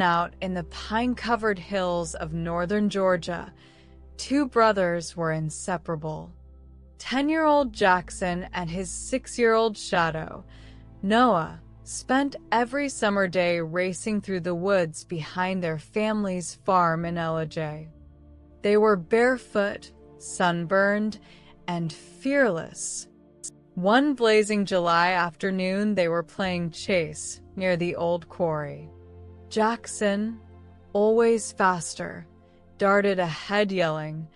Out in the pine-covered hills of northern Georgia, two brothers were inseparable. 10-year-old Jackson and his 6-year-old shadow, Noah, spent every summer day racing through the woods behind their family's farm in LJ. They were barefoot, sunburned, and fearless. One blazing July afternoon, they were playing chase near the old quarry. Jackson, always faster, darted ahead yelling,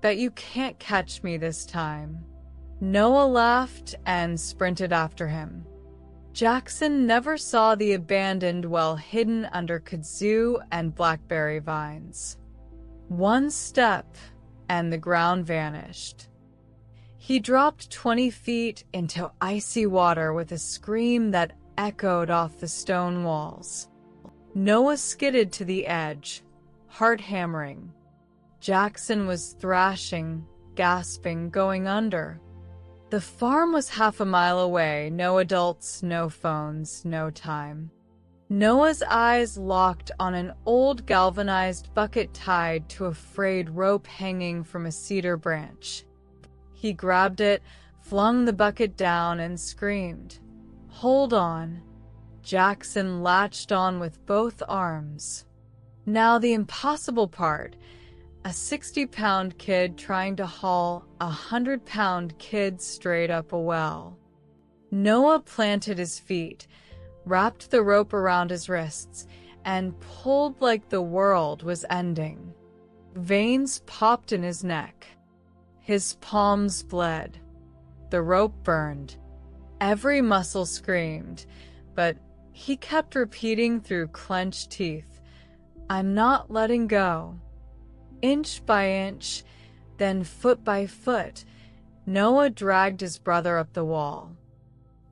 "Bet you can't catch me this time." Noah laughed and sprinted after him. Jackson never saw the abandoned well hidden under kudzu and blackberry vines. One step, and the ground vanished. He dropped 20 feet into icy water with a scream that echoed off the stone walls. Noah skidded to the edge, heart hammering. Jackson was thrashing, gasping, going under. The farm was half a mile away, no adults, no phones, no time. Noah's eyes locked on an old galvanized bucket tied to a frayed rope hanging from a cedar branch. He grabbed it, flung the bucket down, and screamed, "Hold on." Jackson latched on with both arms. Now the impossible part, a 60-pound kid trying to haul a 100-pound kid straight up a well. Noah planted his feet, wrapped the rope around his wrists, and pulled like the world was ending. Veins popped in his neck. His palms bled. The rope burned. Every muscle screamed, but he kept repeating through clenched teeth, "I'm not letting go." Inch by inch, then foot by foot, Noah dragged his brother up the wall.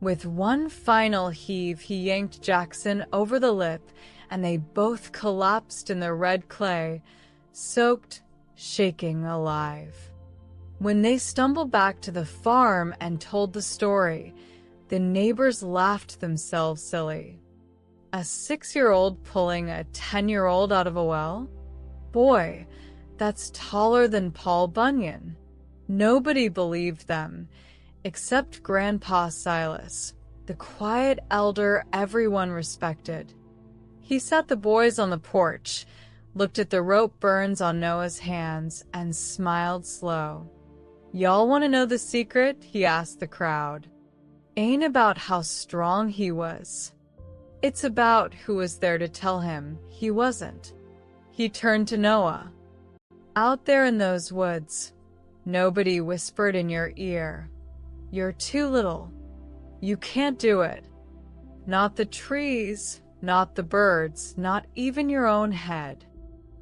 With one final heave, he yanked Jackson over the lip, and they both collapsed in the red clay, soaked, shaking, alive. When they stumbled back to the farm and told the story, the neighbors laughed themselves silly. A 6-year-old pulling a 10-year-old out of a well? Boy, that's taller than Paul Bunyan. Nobody believed them, except Grandpa Silas, the quiet elder everyone respected. He sat the boys on the porch, looked at the rope burns on Noah's hands, and smiled slow. "Y'all want to know the secret?" he asked the crowd. "Ain't about how strong he was. It's about who was there to tell him he wasn't." He turned to Noah. "Out there in those woods, nobody whispered in your ear, 'You're too little. You can't do it.' Not the trees, not the birds, not even your own head.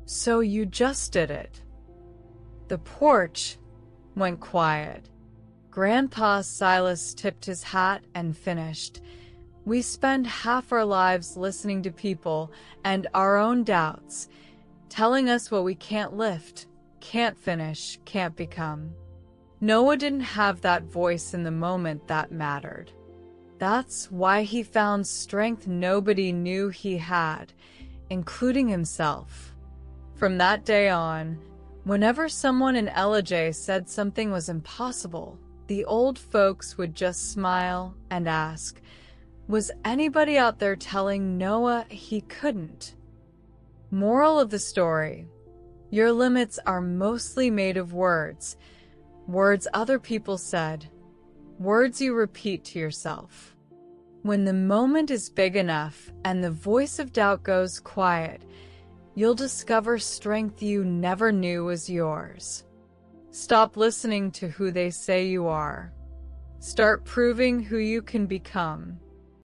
So you just did it." The porch went quiet. Grandpa Silas tipped his hat and finished, "We spend half our lives listening to people and our own doubts, telling us what we can't lift, can't finish, can't become." Noah didn't have that voice in the moment that mattered. That's why he found strength nobody knew he had, including himself. From that day on, whenever someone in LJ said something was impossible, the old folks would just smile and ask, "Was anybody out there telling Noah he couldn't?" Moral of the story: your limits are mostly made of words. Words other people said. Words you repeat to yourself. When the moment is big enough and the voice of doubt goes quiet, you'll discover strength you never knew was yours. Stop listening to who they say you are. Start proving who you can become.